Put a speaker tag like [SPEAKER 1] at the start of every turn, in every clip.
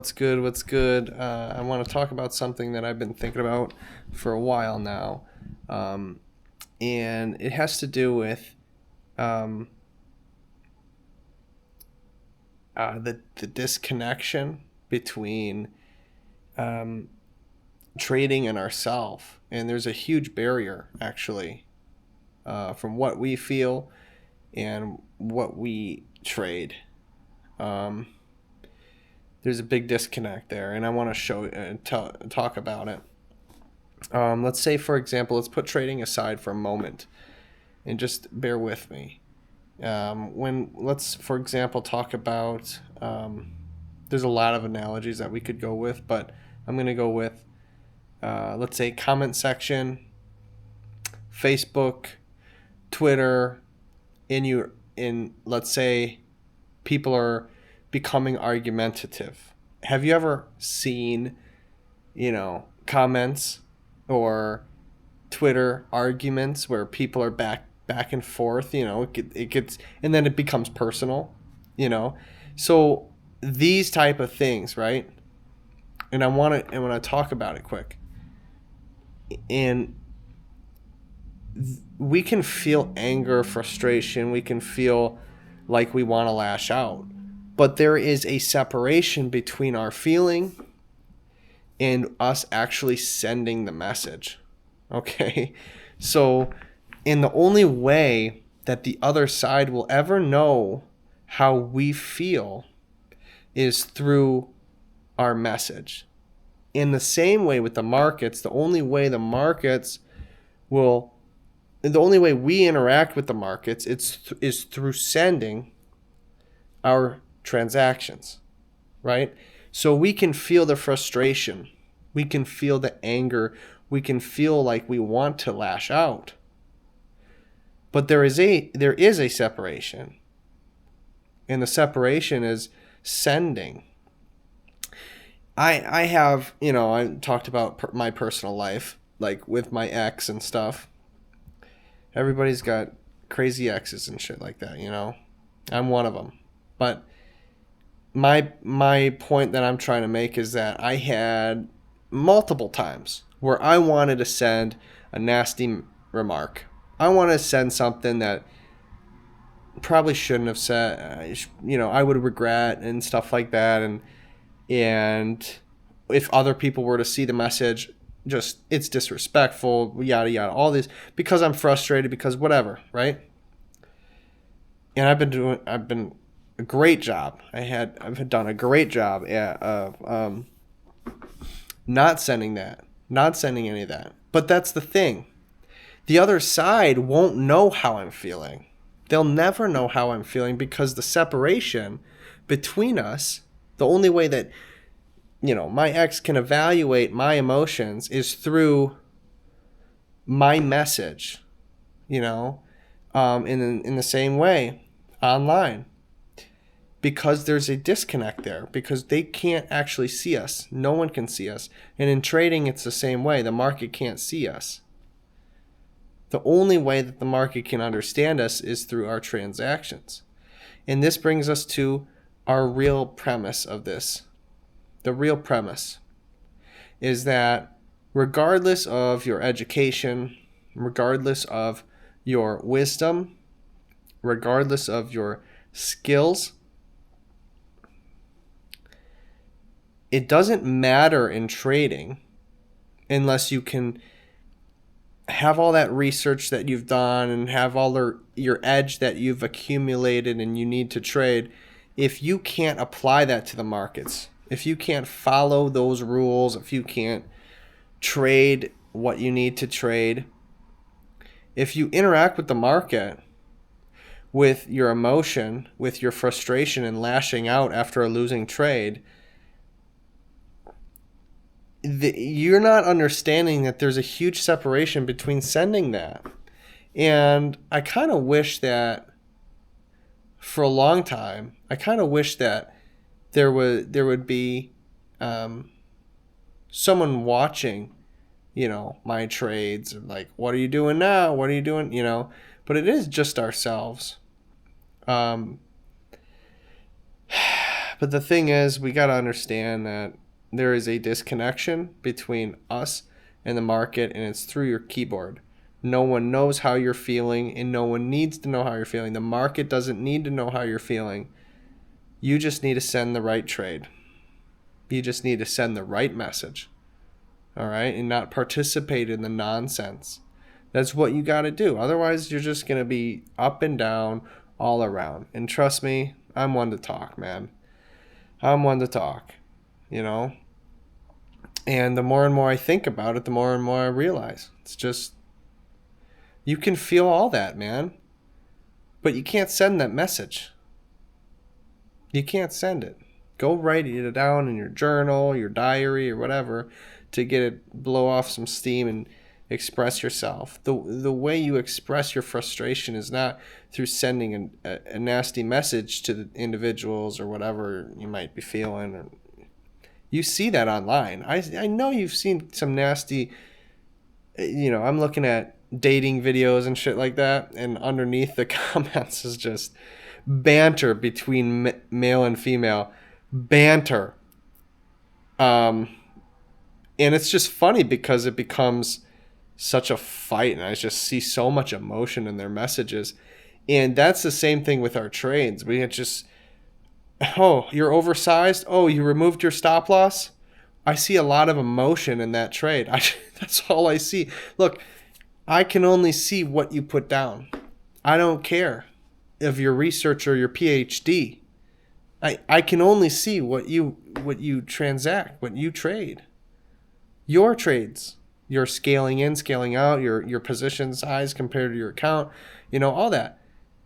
[SPEAKER 1] What's good? What's good? I want to talk about something that I've been thinking about for a while now, um, and it has to do with um, the disconnection between um, trading and ourselves. And there's a huge barrier, actually, from what we feel and what we trade. Um, there's a big disconnect there, and I want to talk about it. Let's say, for example, let's put trading aside for a moment and just bear with me. When let's, for example, talk about there's a lot of analogies that we could go with, but I'm going to go with let's say comment section, Facebook, Twitter. In let's say people are becoming argumentative. Have you ever seen comments or Twitter arguments where people are back and forth? It gets, and then it becomes personal. You know, so these type of things, right? And I want to talk about it quick. And we can feel anger, frustration. We can feel like we want to lash out, but there is a separation between our feeling and us actually sending the message. Okay, so and the only way that the other side will ever know how we feel is through our message. In the same way with the markets, will the only way we interact with the markets is through sending our transactions, right? So we can feel the frustration, we can feel the anger, we can feel like we want to lash out. But there is a separation. And the separation is sending. I have, I talked about my personal life, like with my ex and stuff. Everybody's got crazy exes and shit like that. I'm one of them. But my point that I'm trying to make is that I had multiple times where I wanted to send a nasty remark. I want to send something that probably shouldn't have said. I would regret and stuff like that. And if other people were to see the message, just it's disrespectful, yada yada, all this, because I'm frustrated, because whatever, right? And I've been a great job. I've done a great job at not sending that, not sending any of that. But that's the thing. The other side won't know how I'm feeling. They'll never know how I'm feeling, because the separation between us, the only way that my ex can evaluate my emotions is through my message. In the same way online, because there's a disconnect there, because they can't actually see us. No one can see us. And in trading, it's the same way. The market can't see us. The only way that the market can understand us is through our transactions. And this brings us to our real premise of this. The real premise is that regardless of your education, regardless of your wisdom, regardless of your skills, it doesn't matter in trading unless you can have all that research that you've done and have all your edge that you've accumulated and you need to trade. If you can't apply that to the markets, if you can't follow those rules, if you can't trade what you need to trade, if you interact with the market with your emotion, with your frustration and lashing out after a losing trade, you're not understanding that there's a huge separation between sending that. And I kind of wish that for a long time, I kind of wish that there would be someone watching, my trades, like, what are you doing now? What are you doing? But it is just ourselves. But the thing is, we got to understand that there is a disconnection between us and the market, and it's through your keyboard. No one knows how you're feeling, and no one needs to know how you're feeling. The market doesn't need to know how you're feeling. You just need to send the right trade. You just need to send the right message. All right? And not participate in the nonsense. That's what you got to do. Otherwise, you're just going to be up and down all around. And trust me, I'm one to talk, man. I'm one to talk, you know? And the more and more I think about it, the more and more I realize. It's just, you can feel all that, man. But you can't send that message. You can't send it. Go write it down in your journal, your diary, or whatever, to get it, blow off some steam and express yourself. The way you express your frustration is not through sending a nasty message to the individuals or whatever you might be feeling. Or, you see that online. I know you've seen some nasty, I'm looking at dating videos and shit like that, and underneath the comments is just banter between male and female. Banter. And it's just funny because it becomes such a fight, and I just see so much emotion in their messages. And that's the same thing with our trades. We just, oh, you're oversized. Oh, you removed your stop loss. I see a lot of emotion in that trade. That's all I see. Look, I can only see what you put down. I don't care if your research or your PhD. I can only see what you transact, what you trade. Your trades, your scaling in, scaling out, your position size compared to your account, all that.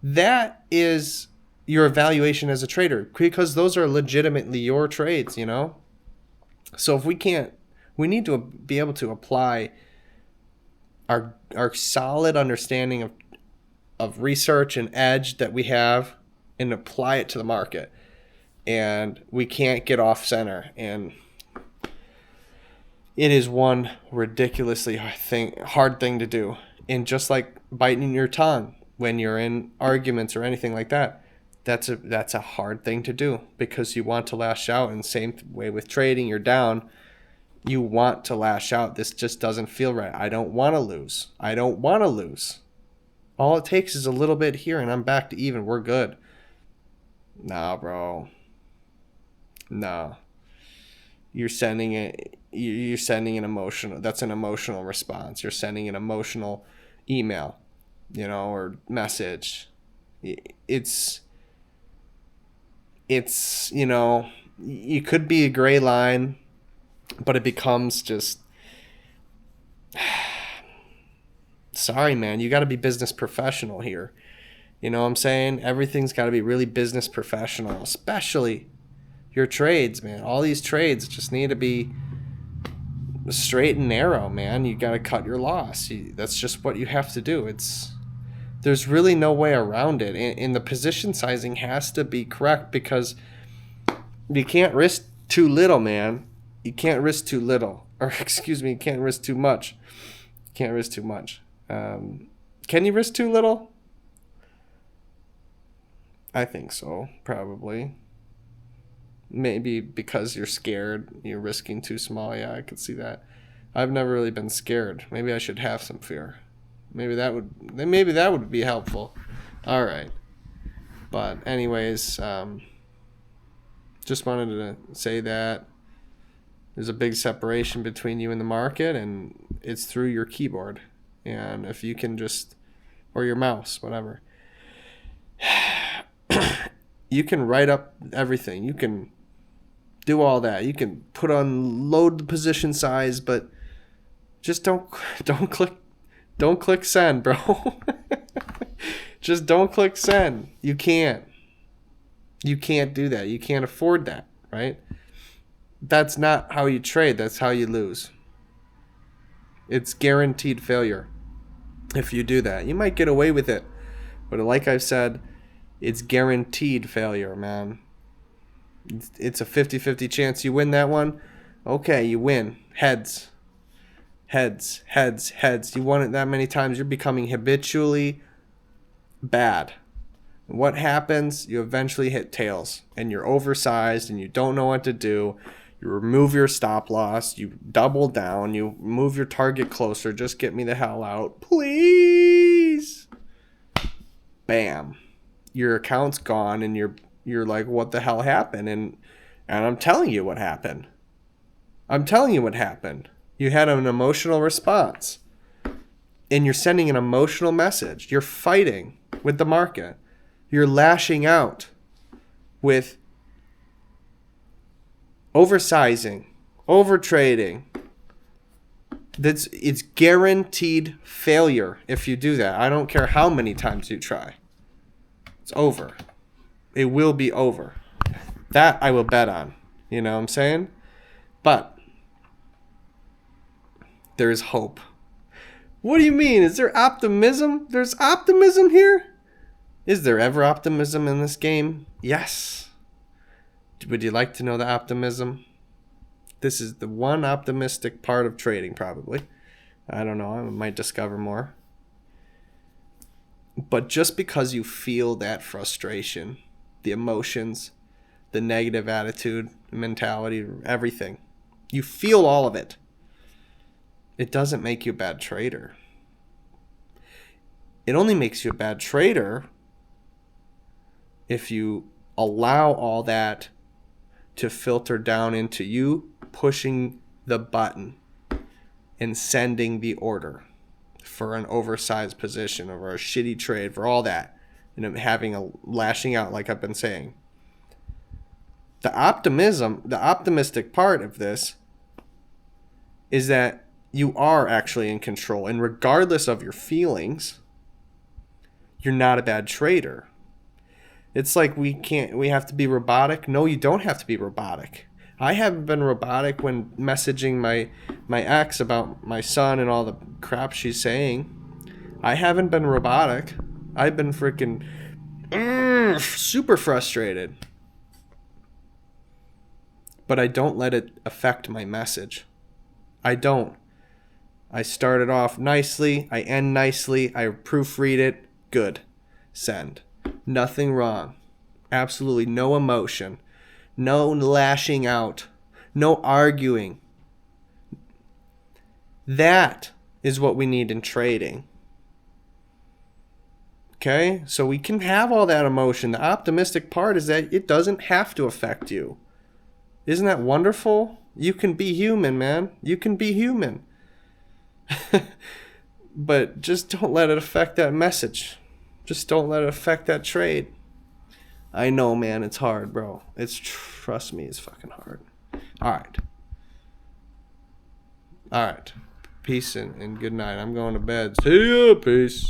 [SPEAKER 1] That is your evaluation as a trader, because those are legitimately your trades, So if we need to be able to apply our solid understanding of research and edge that we have and apply it to the market. And we can't get off center. And it is one ridiculously hard thing to do. And just like biting your tongue when you're in arguments or anything like that, that's a hard thing to do, because you want to lash out. And same way with trading, you're down. You want to lash out. This just doesn't feel right. I don't want to lose. I don't want to lose. All it takes is a little bit here and I'm back to even. We're good. Nah, bro. No, you're sending an emotional, that's an emotional response. You're sending an emotional email, or message. It's you could be a gray line, but it becomes just, sorry, man, you got to be business professional here. You know what I'm saying? Everything's got to be really business professional, especially your trades, man. All these trades just need to be straight and narrow, man. You got to cut your loss. That's just what you have to do. There's really no way around it. And the position sizing has to be correct, because you can't risk too little, man. You can't risk too little. Or, excuse me, you can't risk too much. You can't risk too much. Can you risk too little? I think so, probably. Maybe because you're scared, you're risking too small. Yeah, I could see that. I've never really been scared. Maybe I should have some fear. Maybe that would be helpful. All right. But anyways, just wanted to say that there's a big separation between you and the market, and it's through your keyboard. And if you can or your mouse, whatever, you can write up everything. You can do all that. You can load the position size, but just don't click send, bro. Just don't click send. You can't do that. You can't afford that, right? That's not how you trade. That's how you lose. It's guaranteed failure if you do that. You might get away with it, but like I've said, it's guaranteed failure, man. It's a 50-50 chance you win that one. Okay, you win. Heads. You won it that many times, you're becoming habitually bad. What happens? You eventually hit tails, and you're oversized, and you don't know what to do. You remove your stop loss. You double down. You move your target closer. Just get me the hell out, please. Bam. Your account's gone, and you're like, what the hell happened? And I'm telling you what happened. I'm telling you what happened. You had an emotional response, and you're sending an emotional message. You're fighting with the market. You're lashing out with oversizing, overtrading. It's guaranteed failure if you do that. I don't care how many times you try. It's over. It will be over. That I will bet on. You know what I'm saying? But there is hope. What do you mean? Is there optimism? There's optimism here? Is there ever optimism in this game? Yes. Would you like to know the optimism? This is the one optimistic part of trading, probably. I don't know. I might discover more. But just because you feel that frustration, the emotions, the negative attitude, mentality, everything, you feel all of it, it doesn't make you a bad trader. It only makes you a bad trader if you allow all that to filter down into you pushing the button and sending the order for an oversized position or a shitty trade, for all that, and having a lashing out, like I've been saying. The optimistic part of this is that you are actually in control, and regardless of your feelings, you're not a bad trader. It's like we have to be robotic. No, you don't have to be robotic. I haven't been robotic when messaging my ex about my son and all the crap she's saying. I haven't been robotic. I've been freaking super frustrated. But I don't let it affect my message. I don't. I started off nicely. I end nicely. I proofread it. Good. Send. Nothing wrong. Absolutely no emotion. No lashing out. No arguing. That is what we need in trading. Okay? So we can have all that emotion. The optimistic part is that it doesn't have to affect you. Isn't that wonderful? You can be human, man. You can be human. But just don't let it affect that message. Just don't let it affect that trade. I know, man. It's hard, bro. Trust me, it's fucking hard. All right. Peace and good night. I'm going to bed. See ya. Peace.